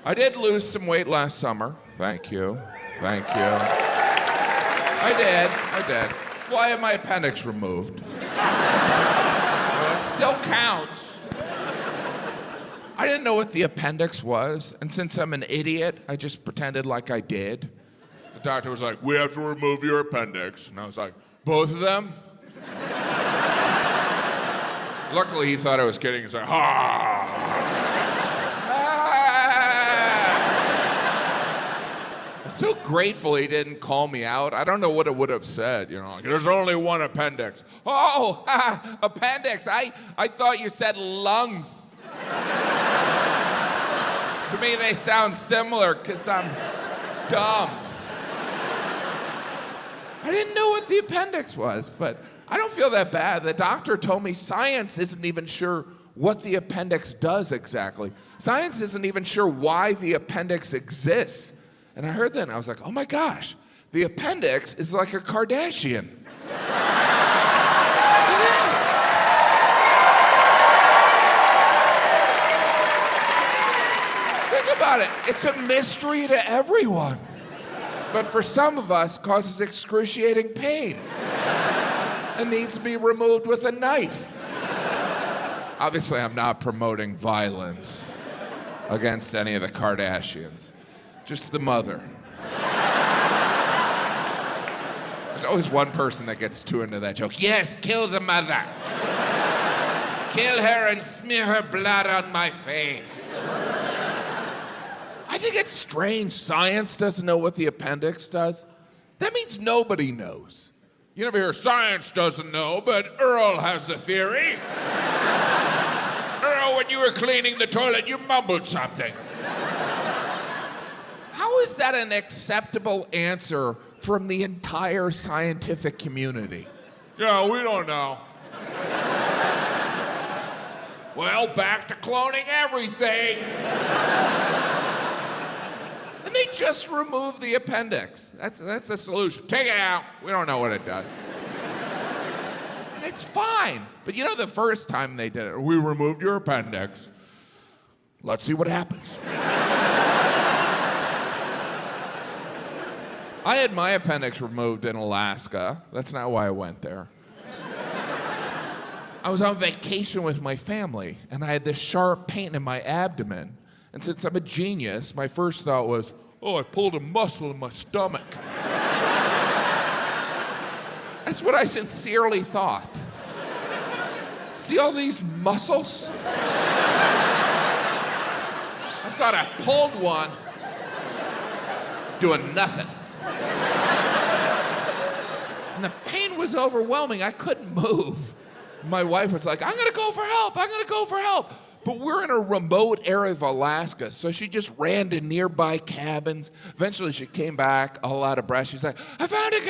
I did lose some weight last summer. Thank you. I did. Well, I had my appendix removed. Well, it still counts. I didn't know what the appendix was, and since I'm an idiot, I just pretended like I did. The doctor was like, "We have to remove your appendix." And I was like, "Both of them?" Luckily, he thought I was kidding. He's like, I'm so grateful he didn't call me out. I don't know what it would have said, like, there's only one appendix. Oh, appendix. I thought you said lungs. To me, they sound similar because I'm dumb. I didn't know what the appendix was, but I don't feel that bad. The doctor told me science isn't even sure what the appendix does exactly. Science isn't even sure why the appendix exists. And I heard that and I was like, oh my gosh, the appendix is like a Kardashian. It is. Think about it. It's a mystery to everyone. But for some of us, causes excruciating pain and needs to be removed with a knife. Obviously, I'm not promoting violence against any of the Kardashians. Just the mother. There's always one person that gets too into that joke. Yes, kill the mother. Kill her and smear her blood on my face. I think it's strange science doesn't know what the appendix does. That means nobody knows. You never hear science doesn't know, but Earl has a theory. Earl, when you were cleaning the toilet, you mumbled something. How is that an acceptable answer from the entire scientific community? Yeah, we don't know. Well, back to cloning everything. And they just remove the appendix. That's the solution. Take it out. We don't know what it does. And it's fine. But the first time they did it, we removed your appendix. Let's see what happens. I had my appendix removed in Alaska. That's not why I went there. I was on vacation with my family, and I had this sharp pain in my abdomen. And since I'm a genius, my first thought was, I pulled a muscle in my stomach. That's what I sincerely thought. See all these muscles? I thought I pulled one, doing nothing. And the pain was overwhelming. I couldn't move. My wife was like, I'm gonna go for help. But we're in a remote area of Alaska, so she just ran to nearby cabins. Eventually she came back all out of breath. She's like, I found a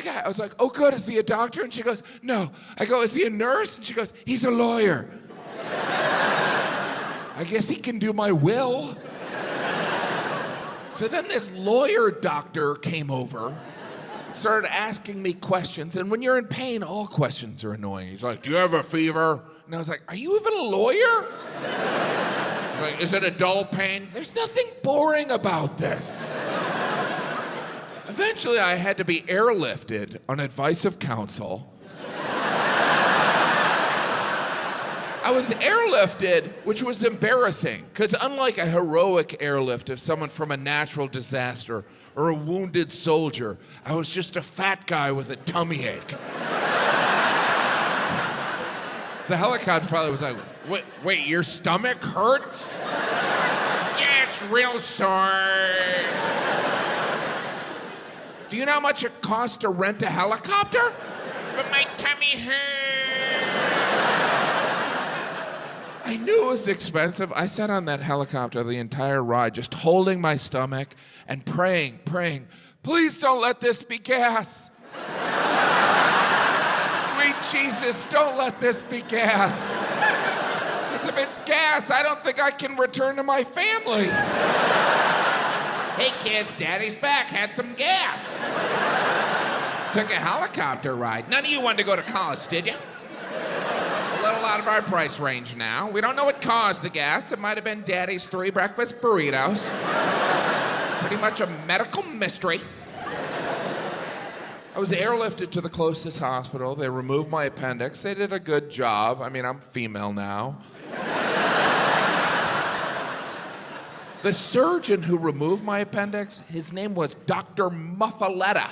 guy. I was like, oh good, is he a doctor? And she goes, no. I go, is he a nurse? And she goes, he's a lawyer. I guess he can do my will. So then this lawyer doctor came over, started asking me questions, and when you're in pain, all questions are annoying. He's like, do you have a fever? And I was like, are you even a lawyer? He's like, is it a dull pain? There's nothing boring about this. Eventually, I had to be airlifted on advice of counsel. I was airlifted, which was embarrassing, because unlike a heroic airlift of someone from a natural disaster or a wounded soldier, I was just a fat guy with a tummy ache. The helicopter pilot was like, wait, your stomach hurts? Yeah, it's real sore. Do you know how much it costs to rent a helicopter? But my tummy hurts. I knew it was expensive. I sat on that helicopter the entire ride, just holding my stomach and praying, please don't let this be gas. Sweet Jesus, don't let this be gas. Because if it's gas, I don't think I can return to my family. Hey kids, Daddy's back, had some gas. Took a helicopter ride. None of you wanted to go to college, did you? A little out of our price range now. We don't know what caused the gas. It might have been Daddy's 3 breakfast burritos. Pretty much a medical mystery. I was airlifted to the closest hospital. They removed my appendix. They did a good job. I mean, I'm female now. The surgeon who removed my appendix, his name was Dr. Muffaletta,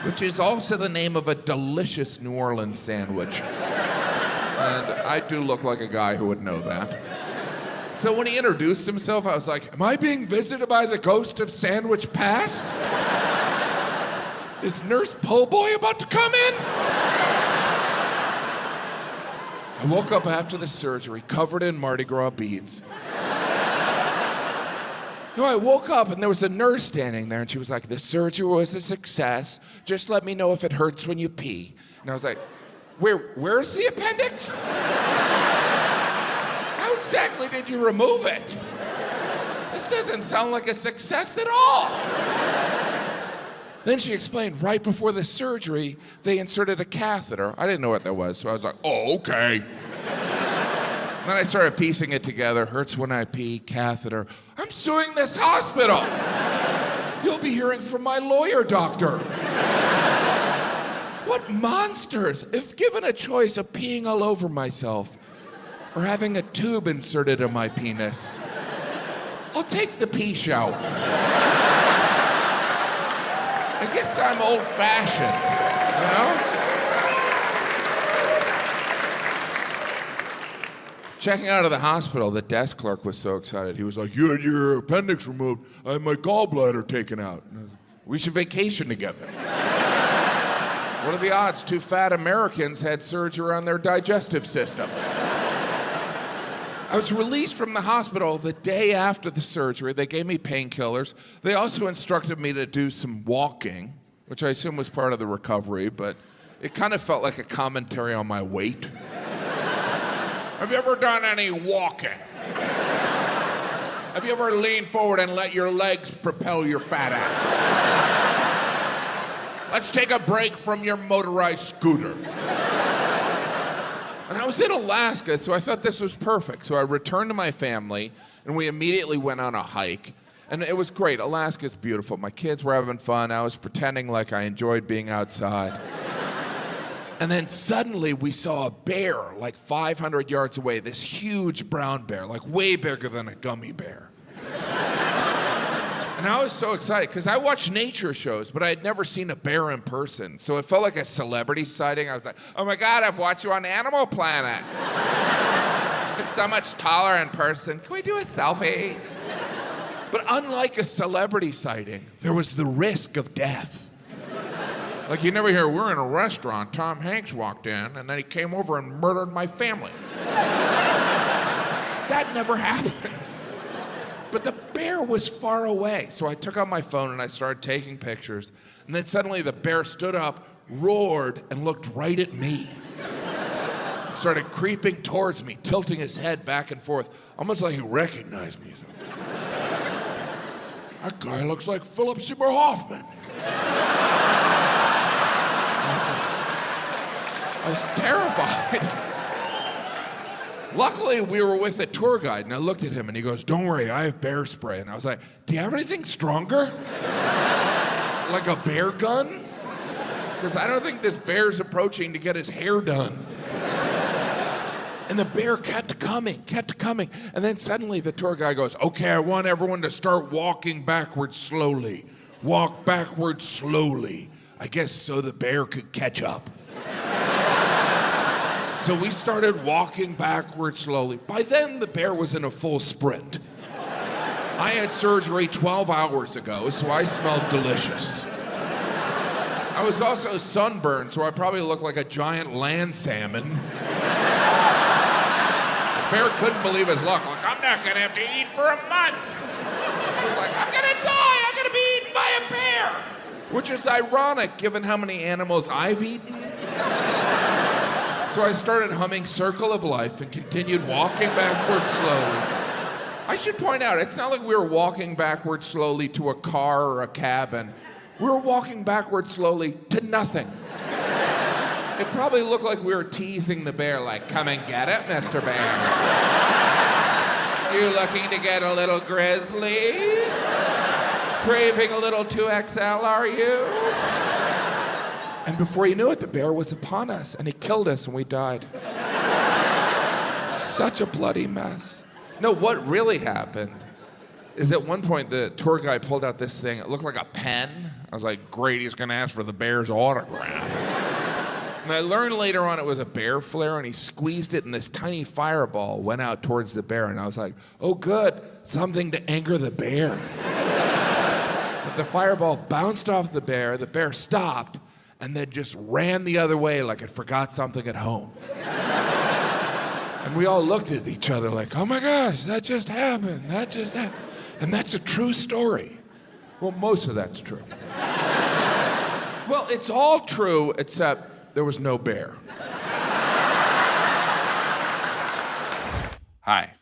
which is also the name of a delicious New Orleans sandwich. And I do look like a guy who would know that. So when he introduced himself, I was like, am I being visited by the ghost of Sandwich Past? Is Nurse Po' Boy about to come in? I woke up after the surgery covered in Mardi Gras beads. No, I woke up and there was a nurse standing there and she was like, the surgery was a success. Just let me know if it hurts when you pee. And I was like, where's the appendix? How exactly did you remove it? This doesn't sound like a success at all. Then she explained right before the surgery, they inserted a catheter. I didn't know what that was, so I was like, oh, okay. Then I started piecing it together. Hurts when I pee, catheter. I'm suing this hospital. You'll be hearing from my lawyer, doctor. What monsters. If given a choice of peeing all over myself or having a tube inserted in my penis, I'll take the pee shower. I guess I'm old-fashioned, you know? Checking out of the hospital, the desk clerk was so excited. He was like, you had your appendix removed. I had my gallbladder taken out. And I was like, we should vacation together. What are the odds 2 fat Americans had surgery on their digestive system? I was released from the hospital the day after the surgery. They gave me painkillers. They also instructed me to do some walking, which I assume was part of the recovery, but it kind of felt like a commentary on my weight. Have you ever done any walking? Have you ever leaned forward and let your legs propel your fat ass? Let's take a break from your motorized scooter. And I was in Alaska, so I thought this was perfect. So I returned to my family, and we immediately went on a hike. And it was great. Alaska's beautiful. My kids were having fun. I was pretending like I enjoyed being outside. And then suddenly we saw a bear like 500 yards away, this huge brown bear, like way bigger than a gummy bear. And I was so excited because I watch nature shows, but I had never seen a bear in person. So it felt like a celebrity sighting. I was like, oh my God, I've watched you on Animal Planet. It's so much taller in person. Can we do a selfie? But unlike a celebrity sighting, there was the risk of death. Like you never hear, we're in a restaurant, Tom Hanks walked in, and then he came over and murdered my family. That never happens. But the bear was far away, so I took out my phone and I started taking pictures, and then suddenly the bear stood up, roared, and looked right at me. Started creeping towards me, tilting his head back and forth, almost like he recognized me. That guy looks like Philip Seymour Hoffman. I was terrified. Luckily, we were with a tour guide, and I looked at him, and he goes, don't worry, I have bear spray. And I was like, do you have anything stronger? Like a bear gun? Because I don't think this bear's approaching to get his hair done. And the bear kept coming. And then suddenly the tour guide goes, okay, I want everyone to start walking backwards slowly. Walk backwards slowly. I guess so the bear could catch up. So we started walking backwards slowly. By then, the bear was in a full sprint. I had surgery 12 hours ago, so I smelled delicious. I was also sunburned, so I probably looked like a giant land salmon. The bear couldn't believe his luck. Like, I'm not gonna have to eat for a month. He was like, I'm gonna die, I'm gonna be eaten by a bear. Which is ironic, given how many animals I've eaten. So I started humming Circle of Life and continued walking backwards slowly. I should point out, it's not like we were walking backwards slowly to a car or a cabin. We were walking backwards slowly to nothing. It probably looked like we were teasing the bear, like, come and get it, Mr. Bear. You looking to get a little grizzly? Craving a little 2XL, are you? And before you knew it, the bear was upon us, and he killed us, and we died. Such a bloody mess. No, what really happened is at one point the tour guide pulled out this thing. It looked like a pen. I was like, great, he's gonna ask for the bear's autograph. And I learned later on it was a bear flare, and he squeezed it, and this tiny fireball went out towards the bear, and I was like, oh good, something to anger the bear. But the fireball bounced off the bear stopped, and then just ran the other way like it forgot something at home. And we all looked at each other like, oh my gosh, that just happened. And that's a true story. Well, most of that's true. Well, it's all true except there was no bear. Hi.